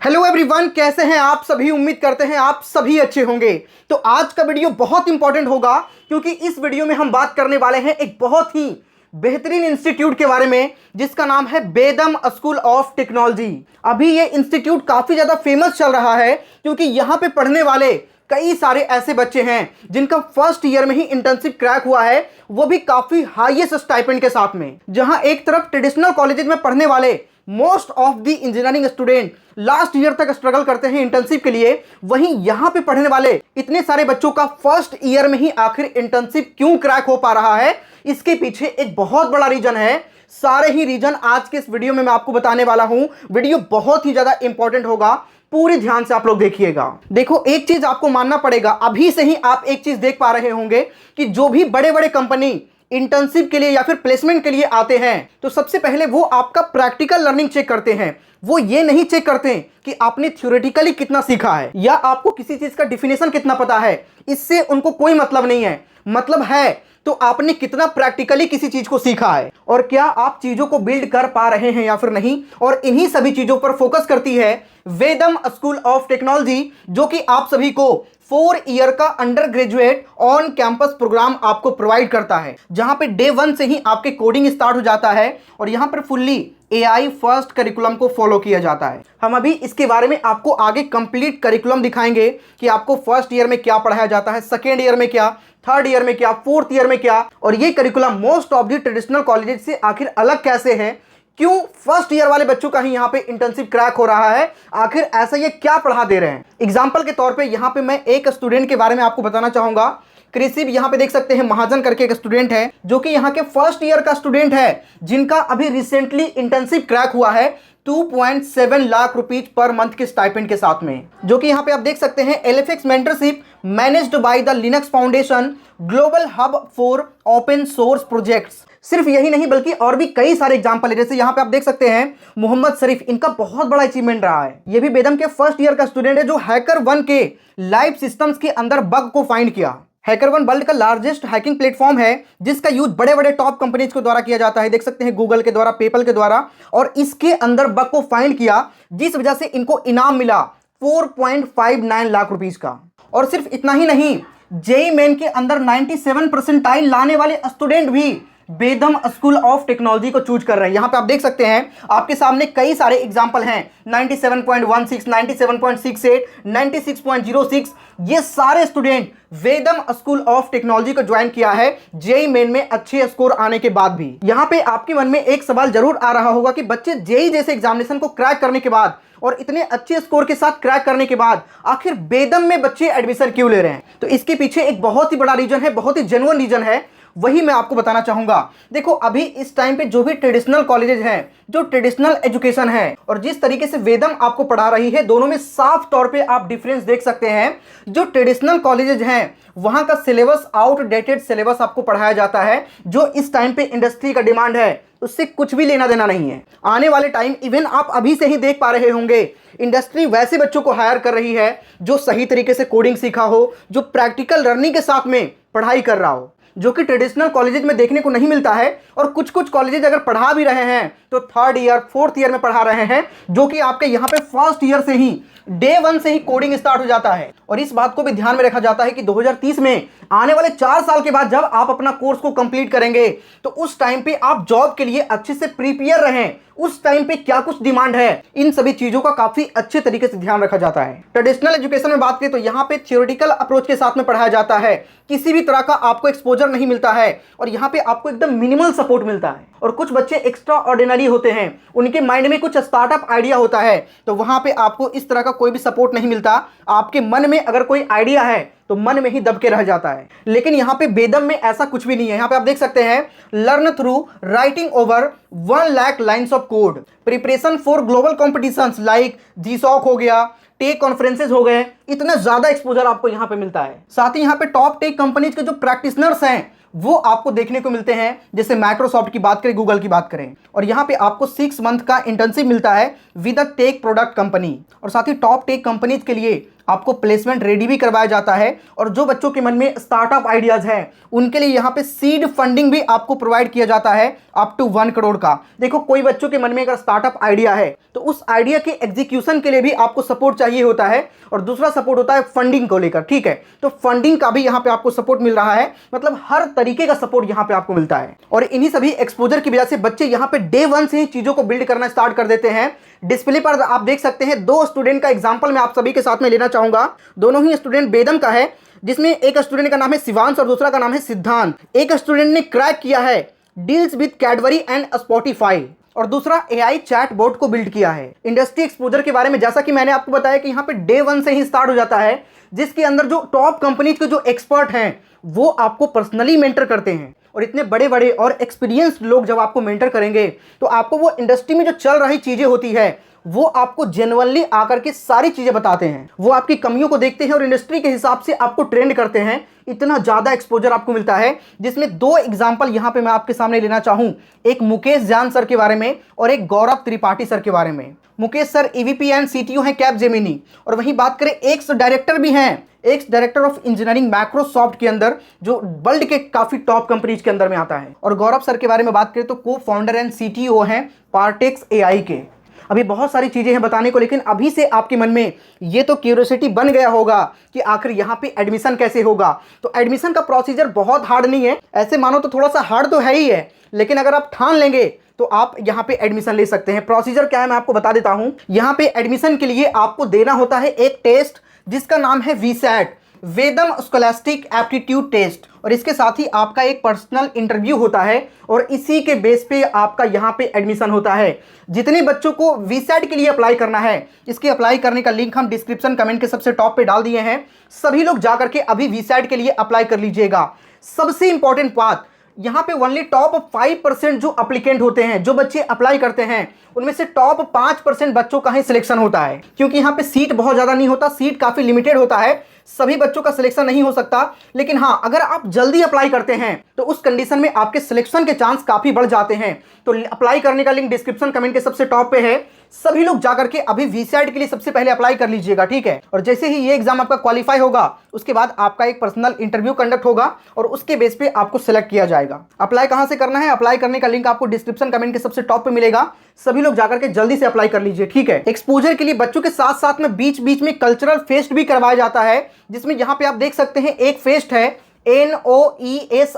Hello everyone, कैसे हैं आप सभी। उम्मीद करते हैं आप सभी अच्छे होंगे। तो आज का वीडियो बहुत इंपॉर्टेंट होगा क्योंकि इस वीडियो में हम बात करने वाले हैं एक बहुत ही बेहतरीन इंस्टीट्यूट के बारे में जिसका नाम है बेदम स्कूल ऑफ टेक्नोलॉजी। अभी ये इंस्टीट्यूट काफ़ी ज़्यादा फेमस चल रहा है क्योंकि यहाँ पे पढ़ने वाले कई सारे ऐसे बच्चे हैं जिनका फर्स्ट ईयर में ही इंटर्नशिप क्रैक हुआ है, वो भी काफ़ी हाईएस्ट स्टाइपेंड के साथ में। जहां एक तरफ ट्रेडिशनल कॉलेजेस में पढ़ने वाले most of the engineering student last year तक स्ट्रगल करते हैं इंटर्नशिप के लिए, वहीं यहां पे पढ़ने वाले इतने सारे बच्चों का फर्स्ट ईयर में ही आखिर इंटर्नशिप क्यों क्रैक हो पा रहा है, इसके पीछे एक बहुत बड़ा रीजन है। सारे ही रीजन आज के इस वीडियो में मैं आपको बताने वाला हूं। वीडियो बहुत ही ज्यादा इंपॉर्टेंट होगा, पूरी ध्यान से आप लोग देखिएगा। देखो, एक चीज आपको मानना पड़ेगा, अभी से ही आप एक चीज देख पा रहे होंगे कि जो भी बड़े बड़े कंपनी इंटर्नशिप के लिए या फिर प्लेसमेंट के लिए आते हैं तो सबसे पहले वो आपका प्रैक्टिकल लर्निंग चेक करते हैं। वो ये नहीं चेक करते कि आपने थ्योरेटिकली कितना सीखा है या आपको किसी चीज का डिफिनेशन कितना पता है, इससे उनको कोई मतलब नहीं है। मतलब है तो आपने कितना प्रैक्टिकली किसी चीज को सीखा है और क्या आप चीजों को बिल्ड कर पा रहे हैं या फिर नहीं। और इन्हीं सभी चीजों पर फोकस करती है वेदम स्कूल ऑफ टेक्नोलॉजी, जो कि आप सभी को 4 ईयर का undergraduate on campus programme आपको प्रोवाइड करता है, जहां पे डे 1 से ही आपके कोडिंग स्टार्ट हो जाता है और यहां पर फुल्ली AI फर्स्ट करिकुलम को फॉलो किया जाता है। हम अभी इसके बारे में आपको आगे कंप्लीट करिकुलम दिखाएंगे कि आपको फर्स्ट ईयर में क्या पढ़ाया जाता है, सेकेंड ईयर में क्या, थर्ड ईयर में क्या, फोर्थ ईयर में क्या, और ये curriculum most of the traditional colleges से आखिर अलग कैसे है, क्यों फर्स्ट ईयर वाले बच्चों का ही यहाँ पे इंटर्नशिप क्रैक हो रहा है, आखिर ऐसा ये क्या पढ़ा दे रहे हैं। एग्जाम्पल के तौर पे यहाँ पे मैं एक स्टूडेंट के बारे में आपको बताना चाहूंगा। कृषि यहाँ पे देख सकते हैं, महाजन करके एक स्टूडेंट है जो कि यहाँ के फर्स्ट ईयर का स्टूडेंट है, जिनका अभी रिसेंटली इंटर्नशिप क्रैक हुआ है 2.7 लाख रुपीज पर मंथ के स्टाइपेंड के साथ में, जो कि यहाँ पे आप देख सकते हैं LFX mentorship managed by the Linux foundation global hub for open source projects. सिर्फ यही नहीं बल्कि और भी कई सारे एग्जांपल है, जैसे यहाँ पे आप देख सकते हैं मोहम्मद शरीफ, इनका बहुत बड़ा अचीवमेंट रहा है। ये भी बेदम के फर्स्ट ईयर का स्टूडेंट है जो HackerOne के लाइव सिस्टम्स के अंदर बग को फाइंड किया। HackerOne वर्ल्ड का लार्जेस्ट हैकिंग प्लेटफॉर्म है जिसका यूज बड़े बड़े टॉप कंपनीज के द्वारा किया जाता है, देख सकते हैं गूगल के द्वारा, पेपल के द्वारा, और इसके अंदर बग को फाइंड किया जिस वजह से इनको इनाम मिला 4.59 लाख रुपीज का। और सिर्फ इतना ही नहीं, JEE मेन के अंदर 97 परसेंटाइल लाने वाले स्टूडेंट भी बेदम स्कूल ऑफ टेक्नोलॉजी को चूज कर रहे हैं। यहां पे आप देख सकते हैं, आपके सामने कई सारे एग्जांपल हैं, 97.16, 97.68, 96.06। ये सारे student Vedam school of technology को ज्वाइन किया है JEE मेन में अच्छे स्कोर आने के बाद भी। यहां पे आपके मन में एक सवाल जरूर आ रहा होगा कि बच्चे JEE जैसे एग्जामिनेशन को क्रैक करने के बाद और इतने अच्छे स्कोर के साथ क्रैक करने के बाद आखिर बेदम में बच्चे एडमिशन क्यों ले रहे हैं। तो इसके पीछे एक बहुत ही बड़ा रीजन है, बहुत ही जेन्युइन रीजन है, वही मैं आपको बताना चाहूंगा। देखो, अभी इस टाइम पे जो भी ट्रेडिशनल कॉलेजेस हैं, जो ट्रेडिशनल एजुकेशन है और जिस तरीके से वेदम आपको पढ़ा रही है, दोनों में साफ तौर पे आप डिफरेंस देख सकते हैं। जो ट्रेडिशनल कॉलेजेस हैं वहां का सिलेबस आउटडेटेड सिलेबस आपको पढ़ाया जाता है, जो इस टाइम पे इंडस्ट्री का डिमांड है उससे कुछ भी लेना देना नहीं है। आने वाले टाइम, इवन आप अभी से ही देख पा रहे होंगे, इंडस्ट्री वैसे बच्चों को हायर कर रही है जो सही तरीके से कोडिंग सीखा हो, जो प्रैक्टिकल लर्निंग के साथ में पढ़ाई कर रहा हो, जो कि ट्रेडिशनल कॉलेजेस में देखने को नहीं मिलता है। और कुछ कुछ कॉलेजेस अगर पढ़ा भी रहे हैं तो थर्ड ईयर, फोर्थ ईयर में पढ़ा रहे हैं, जो कि आपके यहाँ पे फर्स्ट ईयर से ही डे 1 से ही कोडिंग स्टार्ट हो जाता है। और इस बात को भी ध्यान में रखा जाता है कि 2030 में आने वाले 4 साल के बाद जब आप अपना कोर्स को कंप्लीट करेंगे तो उस टाइम पे आप जॉब के लिए अच्छे से प्रिपेयर रहें, उस टाइम पे क्या कुछ डिमांड है, इन सभी चीजों का काफी अच्छे तरीके से ध्यान रखा जाता है। ट्रेडिशनल एजुकेशन में बात करें तो यहाँ पे थ्योरेटिकल अप्रोच के साथ में पढ़ाया जाता है, किसी भी तरह का आपको एक्सपोजर नहीं मिलता है और यहाँ पे आपको एकदम मिनिमल सपोर्ट मिलता है। और कुछ बच्चे एक्स्ट्रा ऑर्डिनरी होते हैं, उनके माइंड में कुछ स्टार्टअप आइडिया होता है, तो वहां पे आपको इस तरह का कोई भी सपोर्ट नहीं मिलता। आपके मन में अगर कोई आइडिया है तो मन में ही दब के रह जाता है। लेकिन यहाँ पे बेदम में ऐसा कुछ भी नहीं है। यहाँ पे आप देख सकते हैं, learn through writing over 1 lakh lines of code, preparation for global competitions like GSOC हो गया, टेक कॉन्फ्रेंसेज हो गए, इतना ज्यादा एक्सपोजर आपको यहाँ पे मिलता है। साथ ही यहाँ पे टॉप टेक कंपनीज के जो प्रैक्टिशनर्स हैं वो आपको देखने को मिलते हैं, जैसे माइक्रोसॉफ्ट की बात करें, गूगल की बात करें। और यहाँ पे आपको 6 मंथ का इंटर्नशिप मिलता है with a tech product company. और साथ ही टॉप टेक कंपनीज के लिए आपको प्लेसमेंट रेडी भी करवाया जाता है। और जो बच्चों के मन में स्टार्टअप आइडियाज हैं उनके लिए यहाँ पे सीड फंडिंग भी आपको प्रोवाइड किया जाता है अप टू 1 करोड़ का। देखो, कोई बच्चों के मन में अगर स्टार्टअप आइडिया है तो उस आइडिया के एग्जीक्यूशन के लिए भी आपको सपोर्ट चाहिए होता है, और दूसरा सपोर्ट होता है फंडिंग को लेकर। ठीक है, तो फंडिंग का भी यहाँ पे आपको सपोर्ट मिल रहा है, मतलब हर तरीके का सपोर्ट यहाँ पे आपको मिलता है। और इन्हीं सभी एक्सपोजर की वजह से बच्चे यहाँ पे डे 1 से ही चीजों को बिल्ड करना स्टार्ट कर देते हैं। डिस्प्ले पर आप देख सकते हैं 2 स्टूडेंट का एग्जांपल मैं आप सभी के साथ में लेना चाहूंगा। दोनों ही स्टूडेंट बेदम का है, जिसमें एक स्टूडेंट का नाम है शिवांश और दूसरा का नाम है सिद्धांत। एक स्टूडेंट ने क्रैक किया है deals with Cadbury and Spotify, और दूसरा एआई चैट बोट को बिल्ड किया है। इंडस्ट्री एक्सपोजर के बारे में जैसा कि मैंने आपको बताया कि यहाँ पे डे 1 से ही स्टार्ट हो जाता है, जिसके अंदर जो टॉप कंपनीज के जो एक्सपर्ट हैं वो आपको पर्सनली मेंटर करते हैं। और इतने बड़े बड़े और एक्सपीरियंस्ड लोग जब आपको मेंटर करेंगे तो आपको वो इंडस्ट्री में जो चल रही चीजें होती है वो आपको जेन्युइनली आकर के सारी चीजें बताते हैं। वो आपकी कमियों को देखते हैं और इंडस्ट्री के हिसाब से आपको ट्रेंड करते हैं। इतना ज्यादा एक्सपोजर आपको मिलता है, जिसमें 2 एग्जांपल यहां पे मैं आपके सामने लेना चाहूं, एक मुकेश जान सर के बारे में और एक गौरव त्रिपाठी सर के बारे में। Mukesh sir EVP and CTO हैं कैपजेमिनी, और वहीं बात करें एक्स डायरेक्टर भी हैं, ex director of engineering Microsoft के अंदर, जो वर्ल्ड के काफी टॉप कंपनीज के अंदर में आता है। और गौरव सर के बारे में बात करें तो को फाउंडर एंड सीटीओ हैं पार्टेक्स एआई के। अभी बहुत सारी चीजें हैं बताने को, लेकिन अभी से आपके मन में ये तो क्यूरियोसिटी बन गया होगा कि आखिर यहाँ पे एडमिशन कैसे होगा। तो एडमिशन का प्रोसीजर बहुत हार्ड नहीं है, ऐसे मानो तो थोड़ा सा हार्ड तो है ही है, लेकिन अगर आप ठान लेंगे तो आप यहाँ पे एडमिशन ले सकते हैं। प्रोसीजर क्या है मैं आपको बता देता हूँ। यहाँ पे एडमिशन के लिए आपको देना होता है एक टेस्ट जिसका नाम है वीसैट, वेदम स्कॉलास्टिक एप्टीट्यूड टेस्ट, और इसके साथ ही आपका एक पर्सनल इंटरव्यू होता है, और इसी के बेस पे आपका यहाँ पे एडमिशन होता है। जितने बच्चों को वीसैट के लिए अप्लाई करना है, इसके अप्लाई करने का लिंक हम डिस्क्रिप्शन कमेंट के सबसे टॉप पे डाल दिए हैं। सभी लोग जाकर के अभी वीसैट के लिए अप्लाई कर लीजिएगा। सबसे इंपॉर्टेंट बात, यहाँ पे ओनली टॉप 5% जो अप्लीकेंट होते हैं, जो बच्चे अप्लाई करते हैं, उनमें से टॉप 5% बच्चों का ही सिलेक्शन होता है, क्योंकि यहाँ पे सीट बहुत ज़्यादा नहीं होता, सीट काफ़ी लिमिटेड होता है, सभी बच्चों का सिलेक्शन नहीं हो सकता। लेकिन हाँ, अगर आप जल्दी अप्लाई करते हैं तो उस कंडीशन में आपके सिलेक्शन के चांस काफ़ी बढ़ जाते हैं। तो अप्लाई करने का लिंक डिस्क्रिप्शन कमेंट के सबसे टॉप पे है, सभी लोग जाकर के अभी वीसैट के लिए सबसे पहले अप्लाई कर लीजिएगा। ठीक है, और जैसे ही ये एग्जाम आपका क्वालिफाई होगा उसके बाद आपका एक पर्सनल इंटरव्यू कंडक्ट होगा और उसके बेस पे आपको सिलेक्ट किया जाएगा। अप्लाई कहां से करना है, अप्लाई करने का लिंक आपको डिस्क्रिप्शन कमेंट के सबसे टॉप पे मिलेगा, सभी लोग जाकर के जल्दी से अप्लाई कर लीजिए। ठीक है, एक्सपोजर के लिए बच्चों के साथ साथ में बीच बीच में कल्चरल फेस्ट भी करवाया जाता है, जिसमें यहाँ पे आप देख सकते हैं एक फेस्ट है NOESIS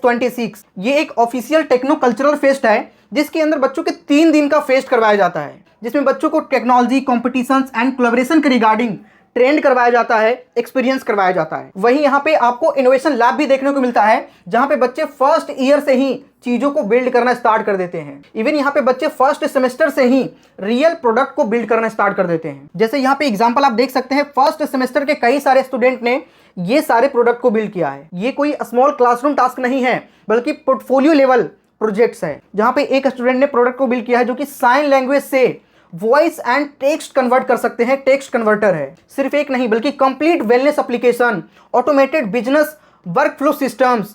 26। ये एक ऑफिशियल टेक्नो कल्चरल फेस्ट है जिसके अंदर बच्चों के 3 दिन का फेस्ट करवाया जाता है, जिसमें बच्चों को टेक्नोलॉजी कॉम्पिटिशंस एंड कोलैबोरेशन के रिगार्डिंग ट्रेंड करवाया जाता है, एक्सपीरियंस करवाया जाता है। वहीं यहाँ पे आपको इनोवेशन लैब भी देखने को मिलता है, जहाँ पे बच्चे फर्स्ट ईयर से ही चीजों को बिल्ड करना स्टार्ट कर देते हैं। इवन यहाँ पे बच्चे फर्स्ट सेमेस्टर से ही रियल प्रोडक्ट को बिल्ड करना स्टार्ट कर देते हैं। जैसे यहाँ पे एग्जांपल आप देख सकते हैं, फर्स्ट सेमेस्टर के कई सारे स्टूडेंट ने ये सारे प्रोडक्ट को बिल्ड किया है। ये कोई स्मॉल क्लासरूम टास्क नहीं है, बल्कि पोर्टफोलियो लेवल प्रोजेक्ट्स है, जहाँ पे एक स्टूडेंट ने प्रोडक्ट को बिल्ड किया है जो कि साइन लैंग्वेज से वॉइस एंड टेक्स्ट कन्वर्ट कर सकते हैं, टेक्स्ट कन्वर्टर है। सिर्फ एक नहीं बल्कि complete wellness application, automated business workflow systems,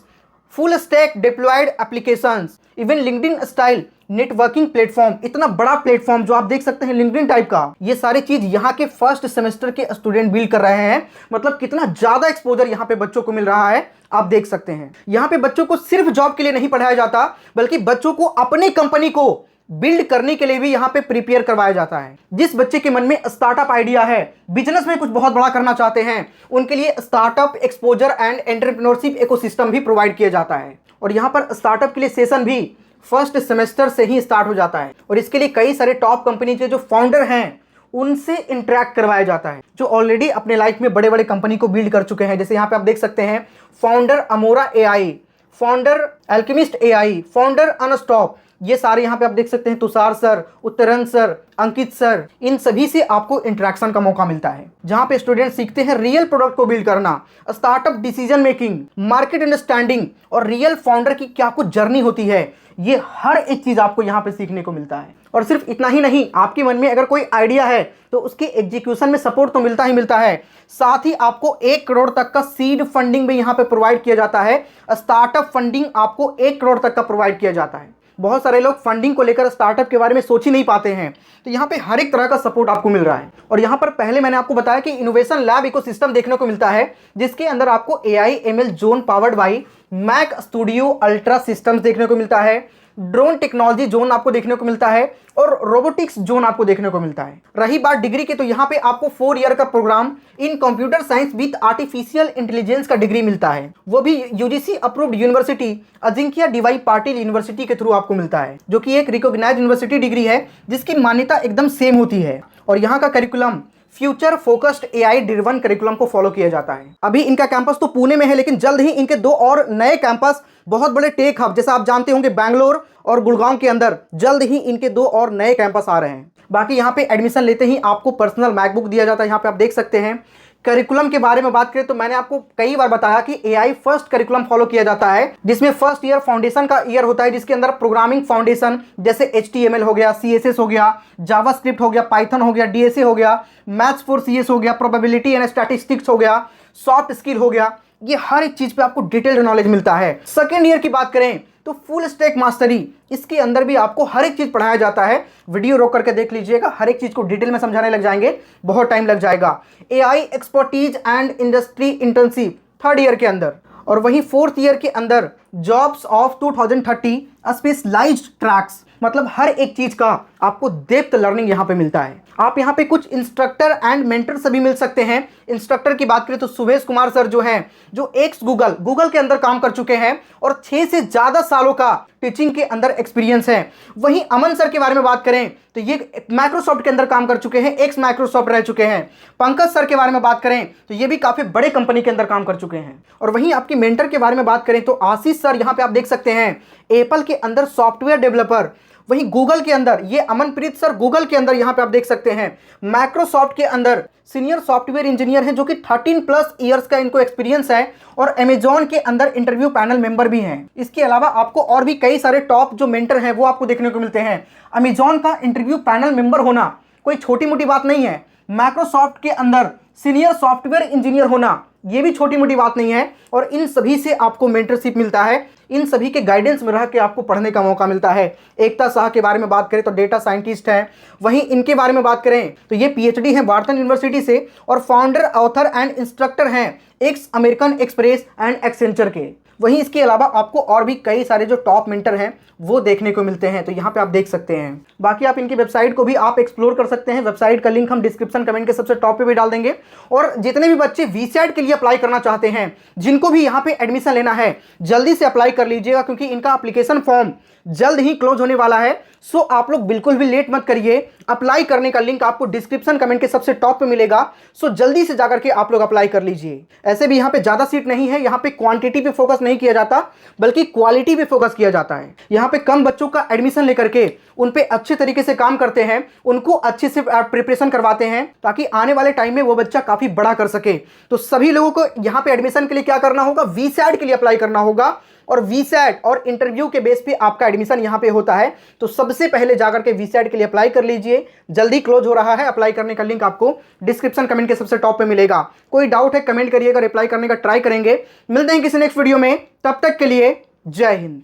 full stack deployed applications, even LinkedIn style networking platform, इतना बड़ा प्लेटफॉर्म जो आप देख सकते हैं लिंक्डइन टाइप का, ये सारी चीज यहाँ के फर्स्ट सेमेस्टर के स्टूडेंट बिल्ड कर रहे हैं। मतलब कितना ज्यादा एक्सपोजर यहाँ पे बच्चों को मिल रहा है, आप देख सकते हैं। यहाँ पे बच्चों को सिर्फ जॉब के लिए नहीं पढ़ाया जाता, बल्कि बच्चों को अपनी कंपनी को बिल्ड करने के लिए भी यहाँ पे प्रिपेयर करवाया जाता है। जिस बच्चे के मन में स्टार्टअप आइडिया है, बिजनेस में कुछ बहुत बड़ा करना चाहते हैं, उनके लिए startup exposure and entrepreneurship ecosystem भी प्रोवाइड किया जाता है। और यहाँ पर स्टार्टअप के लिए सेशन भी फर्स्ट सेमेस्टर से ही स्टार्ट हो जाता है, और इसके लिए कई सारे टॉप कंपनी के जो फाउंडर हैं उनसे इंटरेक्ट करवाया जाता है, जो ऑलरेडी अपने लाइफ में बड़े बड़े कंपनी को बिल्ड कर चुके हैं। जैसे यहाँ पे आप देख सकते हैं फाउंडर अमोरा AI, founder alchemist AI, founder Unstop, ये सारे यहाँ पे आप देख सकते हैं। तुषार सर, उत्तरन सर, अंकित सर, इन सभी से आपको इंटरेक्शन का मौका मिलता है, जहाँ पे स्टूडेंट सीखते हैं रियल प्रोडक्ट को बिल्ड करना, startup decision making, market understanding और रियल फाउंडर की क्या कुछ जर्नी होती है। ये हर एक चीज आपको यहाँ पे सीखने को मिलता है। और सिर्फ इतना ही नहीं, आपके मन में अगर कोई आइडिया है तो उसके एग्जीक्यूशन में सपोर्ट तो मिलता ही मिलता है, साथ ही आपको 1 करोड़ तक का सीड फंडिंग भी यहाँ पे प्रोवाइड किया जाता है। स्टार्टअप फंडिंग आपको 1 करोड़ तक का प्रोवाइड किया जाता है। बहुत सारे लोग फंडिंग को लेकर स्टार्टअप के बारे में सोच ही नहीं पाते हैं, तो यहाँ पे हर एक तरह का सपोर्ट आपको मिल रहा है। और यहाँ पर पहले मैंने आपको बताया कि इनोवेशन लैब इकोसिस्टम देखने को मिलता है, जिसके अंदर आपको AI ML zone powered by Mac Studio Ultra systems देखने को मिलता है, ड्रोन टेक्नोलॉजी जोन आपको देखने को मिलता है और रोबोटिक्स जोन आपको देखने को मिलता है। रही बात डिग्री की, तो यहाँ पे आपको 4 ईयर का programme in computer science with artificial intelligence का डिग्री मिलता है, वो भी UGC approved university Ajinkya DY Patil university के थ्रू आपको मिलता है, जो कि एक रिकॉग्नाइज्ड यूनिवर्सिटी डिग्री है जिसकी मान्यता एकदम सेम होती है। और यहाँ का curriculum future focused AI driven curriculum को फॉलो किया जाता है। अभी इनका कैंपस तो पुणे में है, लेकिन जल्द ही इनके 2 और नए कैंपस बहुत बड़े टेक हब, जैसा आप जानते होंगे बैंगलोर और गुड़गांव के अंदर जल्द ही इनके 2 और नए कैंपस आ रहे हैं। बाकी यहाँ पे एडमिशन लेते ही आपको पर्सनल मैकबुक दिया जाता है, यहाँ पे आप देख सकते हैं। करिकुलम के बारे में बात करें तो मैंने आपको कई बार बताया कि AI फर्स्ट करिकुलम फॉलो किया जाता है, जिसमें फर्स्ट ईयर फाउंडेशन का ईयर होता है, जिसके अंदर प्रोग्रामिंग फाउंडेशन जैसे HTML हो गया, CSS हो गया, जावास्क्रिप्ट हो गया, पाइथन हो गया, DSA हो गया, मैथ्स फॉर CS हो गया, प्रोबेबिलिटी एंड स्टैटिस्टिक्स हो गया, सॉफ्ट स्किल हो गया, ये हर एक चीज पे आपको डिटेल्ड नॉलेज मिलता है। सेकेंड ईयर की बात करें तो फुल स्टैक मास्टरी, इसके अंदर भी आपको हर एक चीज पढ़ाया जाता है। वीडियो रोक करके देख लीजिएगा, हर एक चीज को डिटेल में समझाने लग जाएंगे, बहुत टाइम लग जाएगा। AI expertise and industry internship third year के अंदर, और वहीं फोर्थ ईयर के अंदर जॉब्स ऑफ 2030 स्पेशलाइज्ड ट्रैक्स, मतलब हर एक चीज का आपको डेप्थ लर्निंग यहाँ पे मिलता है। आप यहाँ पे कुछ इंस्ट्रक्टर एंड मेंटर सभी मिल सकते हैं। इंस्ट्रक्टर की बात करें तो सुभेश कुमार सर जो हैं, जो एक्स गूगल के अंदर काम कर चुके हैं और 6 से ज़्यादा सालों का टीचिंग के अंदर एक्सपीरियंस है। वहीं अमन सर के बारे में बात करें तो ये माइक्रोसॉफ्ट के अंदर काम कर चुके हैं, एक्स माइक्रोसॉफ्ट रह चुके हैं। पंकज सर के बारे में बात करें तो ये भी काफ़ी बड़े कंपनी के अंदर काम कर चुके हैं। और वहीं आपकी मेंटर के बारे में बात करें तो आशीष सर, यहाँ पे आप देख सकते हैं, एप्पल के अंदर सॉफ्टवेयर डेवलपर। वहीं गूगल के अंदर ये अमनप्रीत सर, गूगल के अंदर यहाँ पे आप देख सकते हैं माइक्रोसॉफ्ट के अंदर सीनियर सॉफ्टवेयर इंजीनियर हैं, जो कि 13+ ईयर्स का इनको एक्सपीरियंस है और अमेजॉन के अंदर इंटरव्यू पैनल मेंबर भी हैं। इसके अलावा आपको और भी कई सारे टॉप जो मेंटर हैं वो आपको देखने को मिलते हैं। अमेजॉन का इंटरव्यू पैनल मेंबर होना कोई छोटी मोटी बात नहीं है, माइक्रोसॉफ्ट के अंदर सीनियर सॉफ्टवेयर इंजीनियर होना ये भी छोटी मोटी बात नहीं है। और इन सभी से आपको मेंटरशिप मिलता है, इन सभी के गाइडेंस में रह के आपको पढ़ने का मौका मिलता है। एकता शाह के बारे में बात करें तो डेटा साइंटिस्ट है। वहीं इनके बारे में बात करें तो ये PhD हैं वार्टन यूनिवर्सिटी से और फाउंडर, ऑथर एंड इंस्ट्रक्टर हैं x American express and Accenture के। वहीं इसके अलावा आपको और भी कई सारे जो टॉप मेंटर हैं वो देखने को मिलते हैं, तो यहाँ पे आप देख सकते हैं। बाकी आप इनकी वेबसाइट को भी आप एक्सप्लोर कर सकते हैं, वेबसाइट का लिंक हम डिस्क्रिप्शन कमेंट के सबसे टॉप पे भी डाल देंगे। और जितने भी बच्चे VSET के लिए अप्लाई करना चाहते हैं, जिनको भी यहाँ पे एडमिशन लेना है, जल्दी से अप्लाई कर लीजिएगा, क्योंकि इनका एप्लीकेशन फॉर्म जल्द ही क्लोज होने वाला है। सो आप लोग बिल्कुल भी लेट मत करिए, अप्लाई करने का लिंक आपको डिस्क्रिप्शन कमेंट के सबसे टॉप पे मिलेगा। सो जल्दी से जाकर के आप लोग अप्लाई कर लीजिए। ऐसे भी यहाँ पे ज़्यादा सीट नहीं है, यहाँ पे क्वांटिटी पे फोकस नहीं किया जाता बल्कि क्वालिटी पे फोकस किया जाता है। यहाँ पे कम बच्चों का एडमिशन लेकर के उन पे अच्छे तरीके से काम करते हैं, उनको अच्छे से प्रिपरेशन करवाते हैं, ताकि आने वाले टाइम में वो बच्चा काफ़ी बड़ा कर सके। तो सभी लोगों को यहाँ पे एडमिशन के लिए क्या करना होगा, VSET के लिए अप्लाई करना होगा। और VSET और इंटरव्यू के बेस पे आपका एडमिशन यहाँ पे होता है। तो सबसे पहले जाकर के VSET के लिए अप्लाई कर लीजिए, जल्दी क्लोज हो रहा है। अप्लाई करने का लिंक आपको डिस्क्रिप्शन कमेंट के सबसे टॉप पे मिलेगा। कोई डाउट है कमेंट करिएगा, रिप्लाई करने का ट्राई करेंगे। मिलते हैं किसी नेक्स्ट वीडियो में, तब तक के लिए जय हिंद।